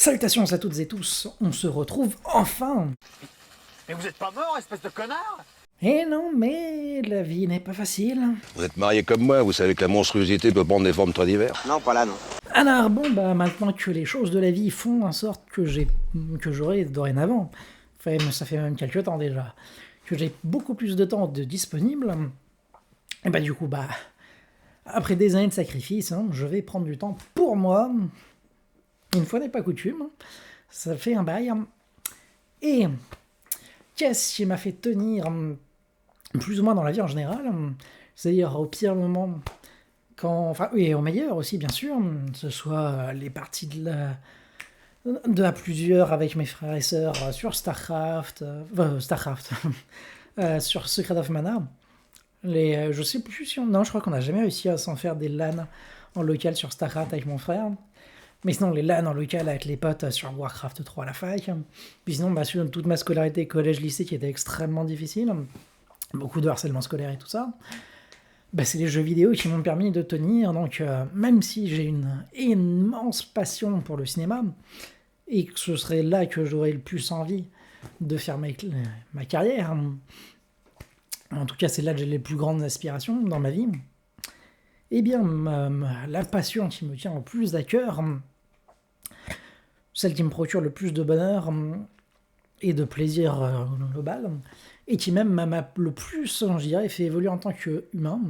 Salutations à toutes et tous, on se retrouve enfin. Mais vous êtes pas mort, espèce de connard? Eh non, mais la vie n'est pas facile. Vous êtes marié comme moi, vous savez que la monstruosité peut prendre des formes très diverses. Non, pas là, non. Alors bon, maintenant que les choses de la vie font en sorte que j'aurai dorénavant, ça fait même quelques temps déjà, que j'ai beaucoup plus de temps de disponible, et du coup, après des années de sacrifice, je vais prendre du temps pour moi. Une fois n'est pas coutume, ça fait un bail. Et qu'est-ce qui m'a fait tenir plus ou moins dans la vie en général, c'est-à-dire au pire moment, et au meilleur aussi bien sûr, que ce soit les parties de à plusieurs avec mes frères et sœurs sur Starcraft, sur Secret of Mana. Je sais plus si non, je crois qu'on n'a jamais réussi à s'en faire des LAN en local sur Starcraft avec mon frère. Mais sinon, les LAN en local avec les potes sur Warcraft 3 à la fac. Puis sinon, sur toute ma scolarité collège-lycée qui était extrêmement difficile, beaucoup de harcèlement scolaire et tout ça, c'est les jeux vidéo qui m'ont permis de tenir. Donc, même si j'ai une immense passion pour le cinéma, et que ce serait là que j'aurais le plus envie de faire ma carrière, en tout cas, c'est là que j'ai les plus grandes aspirations dans ma vie, eh bien, la passion qui me tient le plus à cœur, celle qui me procure le plus de bonheur et de plaisir global, et qui même m'a le plus, je dirais, fait évoluer en tant qu'humain,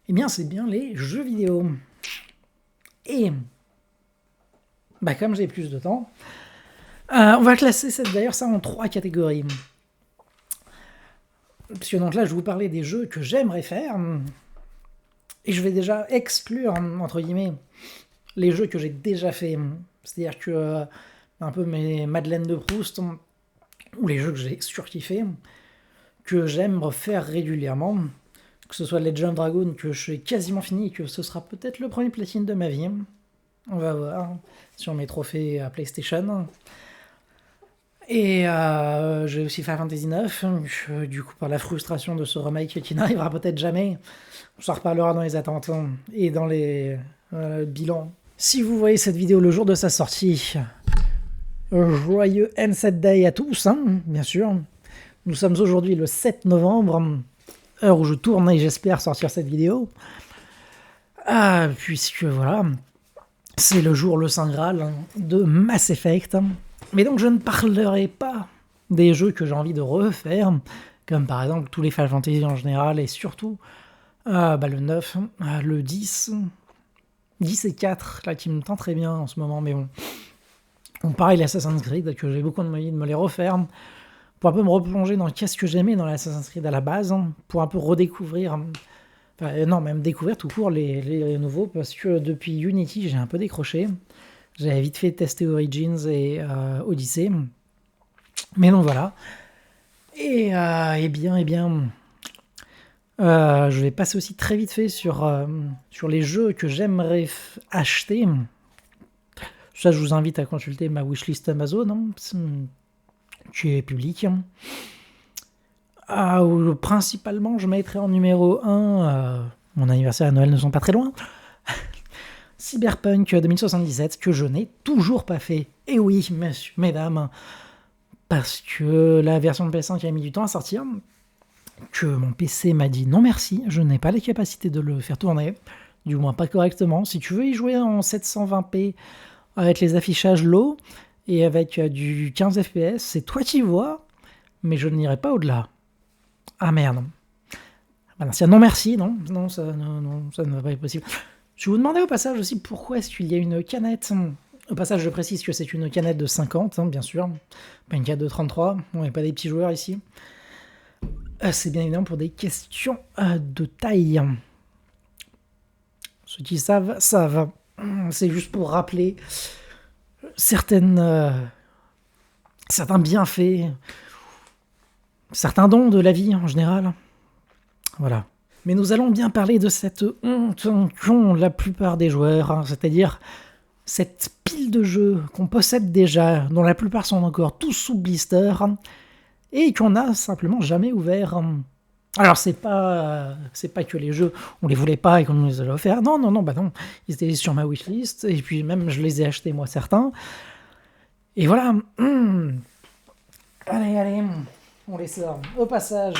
eh bien, c'est bien les jeux vidéo. Et, comme j'ai plus de temps, on va classer ça en 3 catégories. Parce que donc là, je vais vous parler des jeux que j'aimerais faire, et je vais déjà exclure, entre guillemets, les jeux que j'ai déjà fait. C'est-à-dire que, un peu mes Madeleines de Proust, ou les jeux que j'ai surkiffés, que j'aime refaire régulièrement, que ce soit Legend Dragon, que je suis quasiment fini, et que ce sera peut-être le premier platine de ma vie. On va voir, sur mes trophées à PlayStation. Et j'ai aussi Final Fantasy IX, du coup par la frustration de ce remake qui n'arrivera peut-être jamais, on s'en reparlera dans les attentes et dans les bilans. Si vous voyez cette vidéo le jour de sa sortie, joyeux N7 Day à tous, bien sûr. Nous sommes aujourd'hui le 7 novembre, heure où je tourne et j'espère sortir cette vidéo. Puisque voilà, c'est le jour, le Saint Graal de Mass Effect. Mais donc je ne parlerai pas des jeux que j'ai envie de refaire, comme par exemple tous les Final Fantasy en général, et surtout le 9, le 10 et 4, là qui me tend très bien en ce moment, mais bon. Pareil, l'Assassin's Creed, que j'ai beaucoup envie de me les refaire, pour un peu me replonger dans qu'est-ce que j'aimais dans l'Assassin's Creed à la base, pour un peu redécouvrir, même découvrir tout court les nouveaux, parce que depuis Unity, j'ai un peu décroché. J'avais vite fait tester Origins et Odyssey. Mais donc voilà. Et je vais passer aussi très vite fait sur les jeux que j'aimerais acheter. Ça, je vous invite à consulter ma wishlist Amazon, qui est publique. Principalement, je mettrai en numéro 1, mon anniversaire et Noël ne sont pas très loin, Cyberpunk 2077, que je n'ai toujours pas fait. Et oui, messieurs, mesdames, parce que la version de PS5 a mis du temps à sortir, que mon PC m'a dit non merci, je n'ai pas les capacités de le faire tourner, du moins pas correctement. Si tu veux y jouer en 720p avec les affichages low et avec du 15 fps, c'est toi qui vois, mais je n'irai pas au-delà. Ah merde. Non merci, non, ça ne va pas être possible. Je vais vous demander au passage aussi pourquoi est-ce qu'il y a une canette. Au passage, je précise que c'est une canette de 50, bien sûr, pas une canette de 33. On n'est pas des petits joueurs ici. C'est bien évidemment pour des questions de taille. Ceux qui savent. C'est juste pour rappeler certains bienfaits, certains dons de la vie en général. Voilà. Mais nous allons bien parler de cette honte qu'ont la plupart des joueurs, c'est-à-dire cette pile de jeux qu'on possède déjà, dont la plupart sont encore tous sous blister, et qu'on n'a simplement jamais ouvert. Alors c'est pas que les jeux on les voulait pas et qu'on nous les a offerts. Non, bah non, ils étaient sur ma wishlist et puis même je les ai achetés moi certains. Et voilà. Allez, on les sort. Au passage.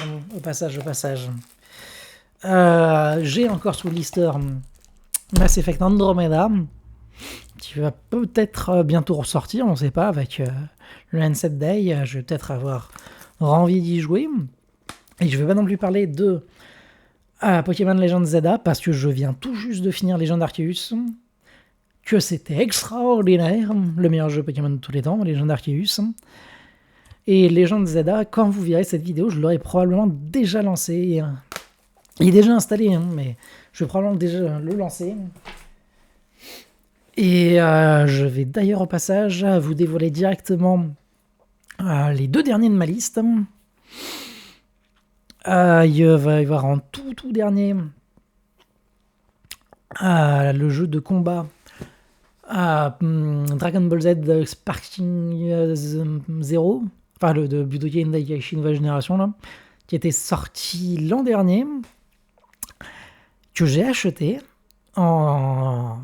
J'ai encore sous blister Mass Effect Andromeda qui va peut-être bientôt ressortir, on sait pas, avec le Handset Day. Je vais peut-être avoir envie d'y jouer. Et je vais pas non plus parler de Pokémon Legend Zelda parce que je viens tout juste de finir Legend Arceus, que c'était extraordinaire, le meilleur jeu Pokémon de tous les temps, Legend Arceus. Et Legend Zelda, quand vous verrez cette vidéo, je l'aurai probablement déjà lancé. Il est déjà installé, mais je vais probablement déjà le lancer. Et je vais d'ailleurs au passage vous dévoiler directement les 2 derniers de ma liste. Il va y avoir en tout dernier le jeu de combat Dragon Ball Z Sparking Zero, enfin le de Budokai Tenkaichi nouvelle génération là, qui était sorti l'an dernier, que j'ai acheté en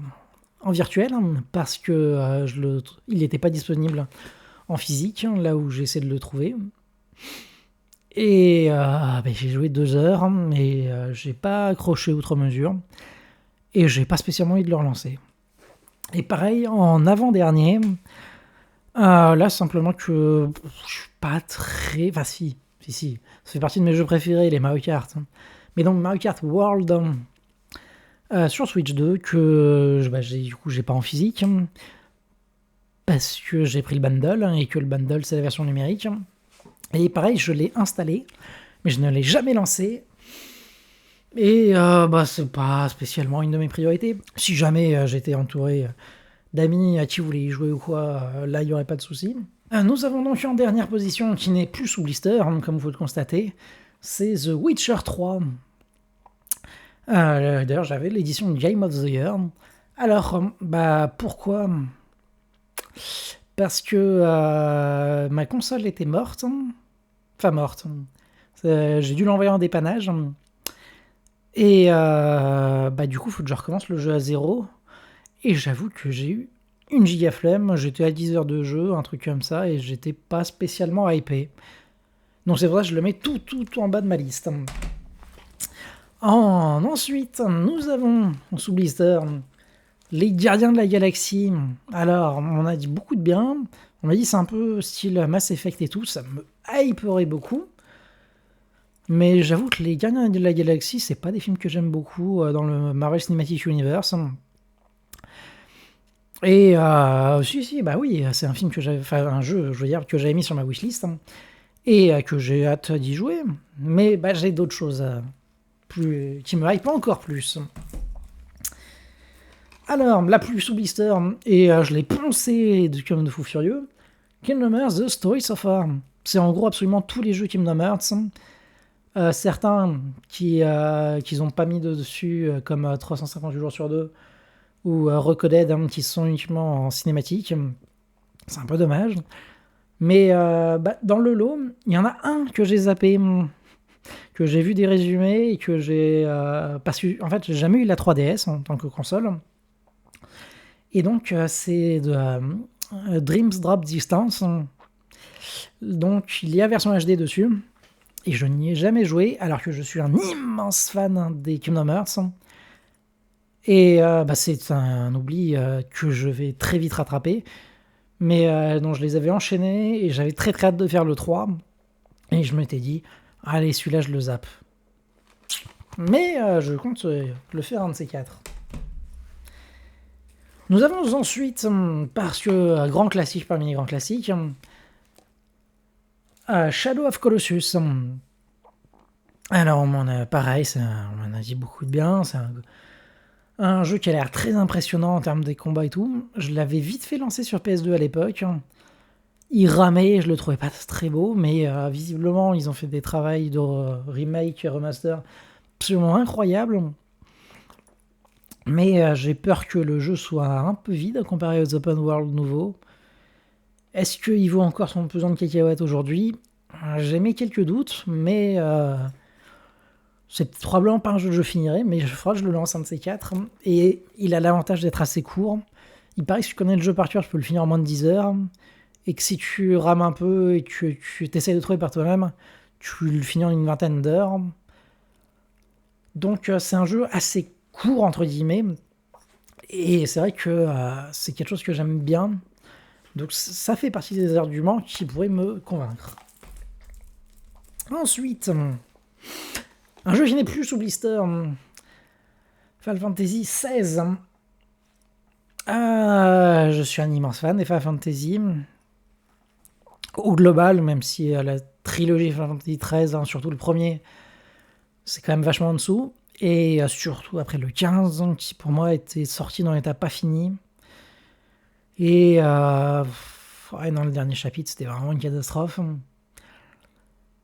virtuel parce que il n'était pas disponible en physique là où j'essaie de le trouver. Et j'ai joué 2 heures et j'ai pas accroché outre mesure et j'ai pas spécialement envie de le relancer. Et pareil en avant-dernier, là simplement que je suis pas très... Enfin si, ça fait partie de mes jeux préférés, les Mario Kart. Mais donc Mario Kart World sur Switch 2 que j'ai pas en physique parce que j'ai pris le bundle et que le bundle c'est la version numérique. Et pareil, je l'ai installé, mais je ne l'ai jamais lancé. Et c'est pas spécialement une de mes priorités. Si jamais j'étais entouré d'amis à qui voulaient y jouer ou quoi, là il n'y aurait pas de souci. Nous avons donc en dernière position, qui n'est plus sous blister, comme vous le constatez, c'est The Witcher 3. D'ailleurs, j'avais l'édition Game of the Year. Alors, pourquoi ? Parce que ma console était morte. Enfin, morte. J'ai dû l'envoyer en dépannage. Et du coup, il faut que je recommence le jeu à zéro. Et j'avoue que j'ai eu une giga flemme. J'étais à 10 heures de jeu, un truc comme ça, et j'étais pas spécialement hypé. Donc c'est pour ça que je le mets tout en bas de ma liste. Ensuite, nous avons sous blister les Gardiens de la Galaxie. Alors, on a dit beaucoup de bien. On m'a dit c'est un peu style Mass Effect et tout. Ça me hyperait beaucoup. Mais j'avoue que les Gardiens de la Galaxie, c'est pas des films que j'aime beaucoup dans le Marvel Cinematic Universe. Et oui, c'est un film que j'avais, enfin un jeu, je veux dire, que j'avais mis sur ma wishlist et que j'ai hâte d'y jouer. Mais j'ai d'autres choses qui me hype encore plus. Alors, la plus sous blister, et je l'ai poncé comme de fou furieux, Kingdom Hearts The Story So Far. C'est en gros absolument tous les jeux Kingdom Hearts. Certains qu'ils n'ont pas mis dessus, comme 358 jours sur 2, ou Recoded, qui sont uniquement en cinématique. C'est un peu dommage. Mais dans le lot, il y en a un que j'ai zappé, que j'ai vu des résumés, et que j'ai... parce que, en fait, j'ai jamais eu la 3DS en tant que console. Et donc, c'est de Dreams Drop Distance. Donc, il y a version HD dessus. Et je n'y ai jamais joué, alors que je suis un immense fan des Kingdom Hearts. Et c'est un oubli que je vais très vite rattraper. Mais dont je les avais enchaînés, et j'avais très hâte de faire le 3. Et je m'étais dit, allez, celui-là, je le zappe. Mais je compte le faire un de ces 4. Nous avons ensuite, parce que grand classique parmi les grands classiques, Shadow of Colossus. Alors, pareil, on en a dit beaucoup de bien. C'est un jeu qui a l'air très impressionnant en termes des combats et tout. Je l'avais vite fait lancer sur PS2 à l'époque. Il ramait, je le trouvais pas très beau, mais visiblement, ils ont fait des travaux de remake et remaster absolument incroyables. Mais j'ai peur que le jeu soit un peu vide comparé aux open world nouveaux. Est-ce qu'il vaut encore son pesant de cacahuètes aujourd'hui ? J'ai mis quelques doutes, mais C'est probablement pas un jeu que je finirai, mais je crois que je le lance un de ces quatre. Et il a l'avantage d'être assez court. Il paraît que si tu connais le jeu par cœur, tu peux le finir en moins de 10 heures. Et que si tu rames un peu et que tu t'essayes de trouver par toi-même, tu le finis en une vingtaine d'heures. Donc c'est un jeu assez court, entre guillemets. Et c'est vrai que c'est quelque chose que j'aime bien. Donc ça fait partie des arguments qui pourraient me convaincre. Ensuite, un jeu qui n'est plus sous blister, Final Fantasy XVI. Je suis un immense fan des Final Fantasy. Au global, même si la trilogie Final Fantasy XIII, surtout le premier, c'est quand même vachement en dessous. Et surtout après le 15, qui pour moi était sorti dans l'état pas fini. Et dans le dernier chapitre, c'était vraiment une catastrophe.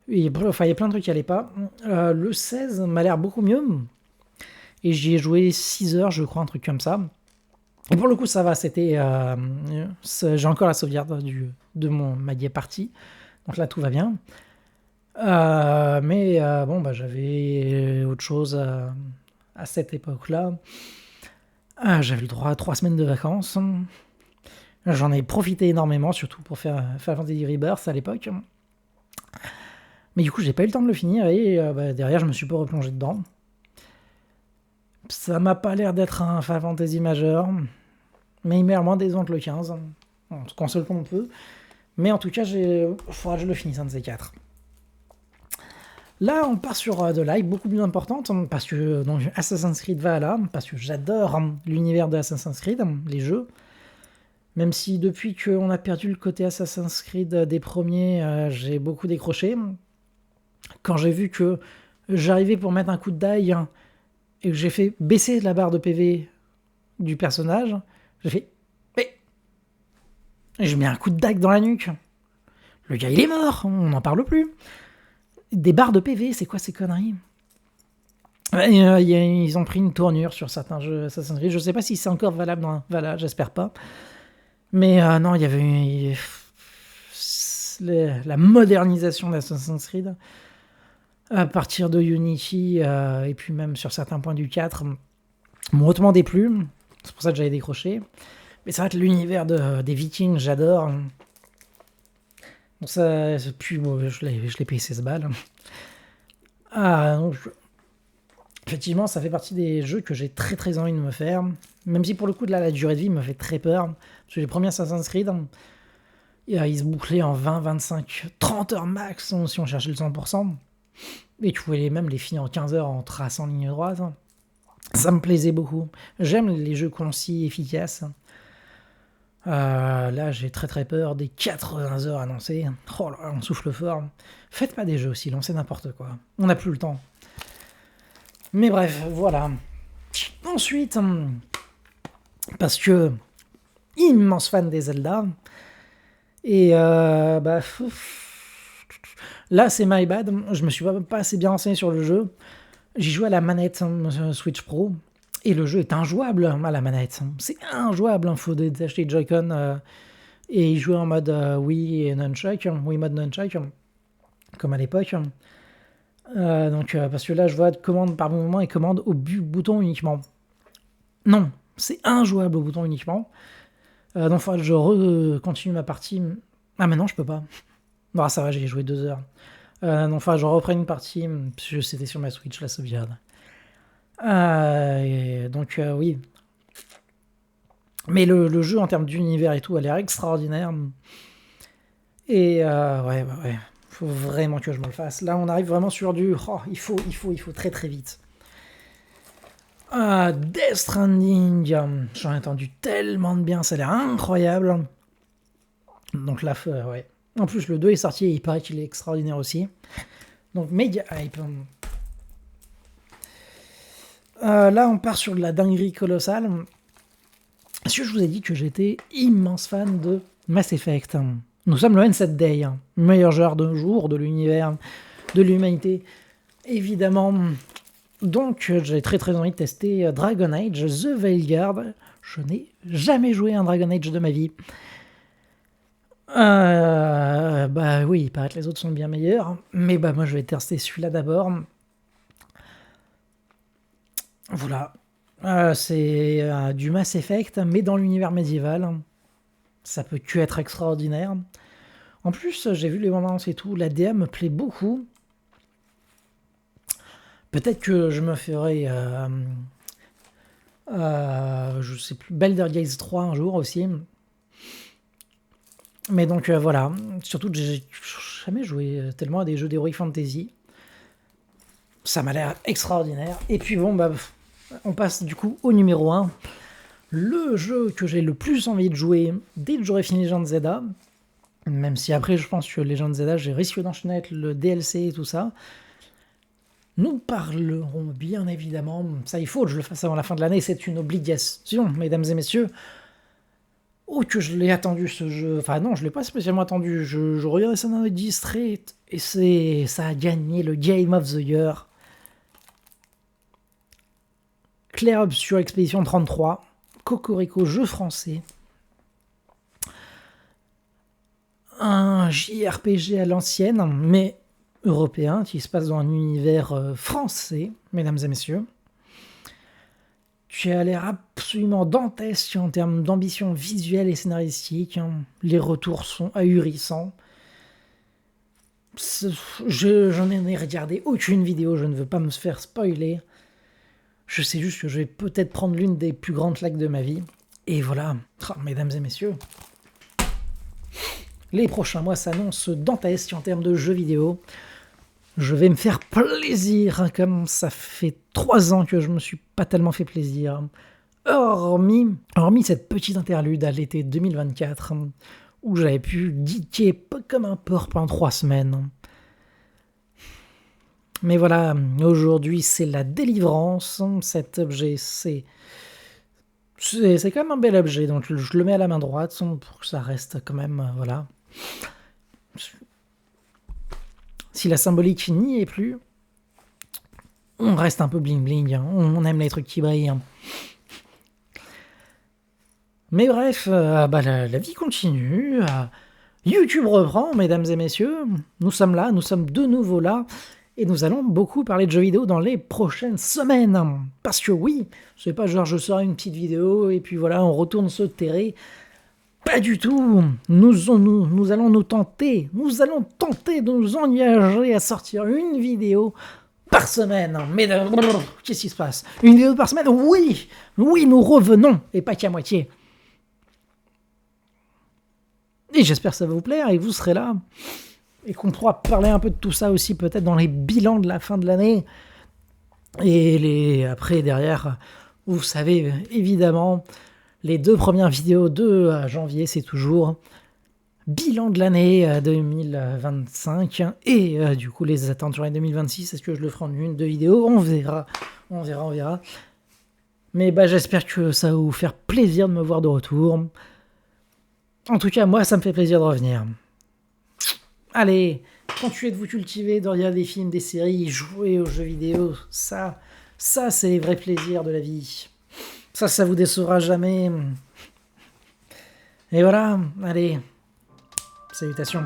Et, enfin, il y a plein de trucs qui n'allaient pas. Le 16 m'a l'air beaucoup mieux. Et j'y ai joué 6 heures, je crois, un truc comme ça. Et pour le coup, ça va. J'ai encore la sauvegarde de ma guet partie. Donc là, tout va bien. J'avais autre chose à cette époque-là. J'avais le droit à 3 semaines de vacances. J'en ai profité énormément, surtout pour faire Final Fantasy Rebirth à l'époque. Mais du coup, j'ai pas eu le temps de le finir et derrière, je me suis pas replongé dedans. Ça m'a pas l'air d'être un Final Fantasy majeur, mais il meurt moins des ans que le 15. On se console comme on peut. Mais en tout cas, il faudra que je le finisse, un de ces quatre. Là, on part sur de l'hype beaucoup plus importante, parce que donc, Assassin's Creed Valhalla, parce que j'adore l'univers de Assassin's Creed, les jeux. Même si depuis qu'on a perdu le côté Assassin's Creed des premiers, j'ai beaucoup décroché. Quand j'ai vu que j'arrivais pour mettre un coup de dague et que j'ai fait baisser la barre de PV du personnage, j'ai fait mais je mets un coup de dague dans la nuque. Le gars il est mort, on n'en parle plus. Des barres de PV, c'est quoi ces conneries? Ils ont pris une tournure sur certains jeux Assassin's Creed. Je sais pas si c'est encore valable dans Valhalla, j'espère pas. Mais non, il y avait la modernisation d'Assassin's Creed à partir de Unity et puis même sur certains points du 4 m'ont hautement déplu. C'est pour ça que j'avais décroché. Mais c'est vrai que l'univers des Vikings, j'adore. Donc ça, puis bon, je l'ai payé 16 balles. Donc, effectivement, ça fait partie des jeux que j'ai très très envie de me faire. Même si pour le coup, la durée de vie me fait très peur. Parce que les premiers Assassin's Creed, ils se bouclaient en 20, 25, 30 heures max si on cherchait le 100%. Et tu pouvais même les finir en 15 heures en traçant ligne droite. Ça me plaisait beaucoup. J'aime les jeux concis, efficaces. Là, j'ai très très peur des 80 heures annoncées. Oh là, on souffle fort. Faites pas des jeux aussi, lancez n'importe quoi. On n'a plus le temps. Mais bref, voilà. Ensuite, parce que immense fan des Zelda. Et là, c'est my bad. Je me suis pas assez bien renseigné sur le jeu. J'ai joué à la manette Switch Pro. Et le jeu est injouable à la manette. C'est injouable. Il faut acheter Joy-Con et y jouer en mode Wii et Nunchuck. Wii mode Nunchuck. Comme à l'époque. Parce que là, je vois commande par moment et commande au bouton uniquement. Non, c'est injouable au bouton uniquement. Donc, il faudra que je continue ma partie. Ah, mais non, je peux pas. Bon, ça va, j'ai joué 2 heures. Donc, enfin, je reprends une partie. Parce que c'était sur ma Switch, la sauvegarde. Oui. Mais le jeu, en termes d'univers et tout, a l'air extraordinaire. Et ouais. Faut vraiment que je me le fasse. Là, on arrive vraiment sur du... Oh, il faut très très vite. Death Stranding. J'en ai entendu tellement de bien. Ça a l'air incroyable. Donc là, ouais. En plus, le 2 est sorti et il paraît qu'il est extraordinaire aussi. Donc, méga hype. Là, on part sur de la dinguerie colossale. Est-ce que je vous ai dit que j'étais immense fan de Mass Effect? Nous sommes le N7 Day, meilleur joueur de jour de l'univers, de l'humanité, évidemment. Donc, j'ai très très envie de tester Dragon Age The Veilguard. Je n'ai jamais joué à un Dragon Age de ma vie. Oui, il paraît que les autres sont bien meilleurs, mais moi je vais tester celui-là d'abord. Voilà. C'est du Mass Effect, mais dans l'univers médiéval. Ça peut que être extraordinaire. En plus, j'ai vu les bandes annonces et tout, la DA me plaît beaucoup. Peut-être que je me ferai, je sais plus, Baldur's Gate 3 un jour aussi. Mais donc voilà, surtout que j'ai jamais joué tellement à des jeux d'Heroic Fantasy. Ça m'a l'air extraordinaire. Et puis bon, bah, on passe du coup au numéro 1. Le jeu que j'ai le plus envie de jouer dès que j'aurai fini Legend of Zelda, même si après je pense que Legend of Zelda, j'ai risqué d'enchaîner avec le DLC et tout ça. Nous parlerons bien évidemment, ça il faut que je le fasse avant la fin de l'année, c'est une obligation, mesdames et messieurs. Oh que je l'ai attendu ce jeu, enfin non, je l'ai pas spécialement attendu, je regardais ça dans les distraits et ça a gagné le Game of the Year. Clair Obscur Expédition 33, Cocorico jeu français. Un JRPG à l'ancienne, mais européen, qui se passe dans un univers français, mesdames et messieurs. Qui a l'air absolument dantesque en termes d'ambition visuelle et scénaristique. Les retours sont ahurissants. Je n'en ai regardé aucune vidéo, je ne veux pas me faire spoiler. Je sais juste que je vais peut-être prendre l'une des plus grandes claques de ma vie. Et voilà, mesdames et messieurs. Les prochains mois s'annoncent dantesques en termes de jeux vidéo. Je vais me faire plaisir, comme ça fait 3 ans que je me suis pas tellement fait plaisir. Hormis cette petite interlude à l'été 2024, où j'avais pu geeker comme un porc pendant 3 semaines. Mais voilà, aujourd'hui c'est la délivrance. Cet objet, c'est quand même un bel objet, donc je le mets à la main droite pour que ça reste quand même, voilà. Si la symbolique n'y est plus, on reste un peu bling bling, hein. On aime les trucs qui brillent. Hein. Mais bref, la vie continue. YouTube reprend, mesdames et messieurs. Nous sommes là, nous sommes de nouveau là. Et nous allons beaucoup parler de jeux vidéo dans les prochaines semaines. Parce que oui, c'est pas genre je sors une petite vidéo et puis voilà, on retourne se terrer. Pas du tout. Nous allons tenter de nous engager à sortir une vidéo par semaine. Mais qu'est-ce qui se passe? Une vidéo par semaine? Oui, nous revenons et pas qu'à moitié. Et j'espère que ça va vous plaire et que vous serez là. Et qu'on pourra parler un peu de tout ça aussi peut-être dans les bilans de la fin de l'année. Et après, derrière, vous savez, évidemment, les 2 premières vidéos de janvier, c'est toujours bilan de l'année 2025 et du coup les attentes sur l'année 2026. Est-ce que je le ferai en 1-2 vidéos? On verra. Mais j'espère que ça va vous faire plaisir de me voir de retour. En tout cas, moi, ça me fait plaisir de revenir. Allez, continuez de vous cultiver, de regarder des films, des séries, jouer aux jeux vidéo. Ça c'est les vrais plaisirs de la vie. Ça vous décevra jamais. Et voilà, allez, salutations.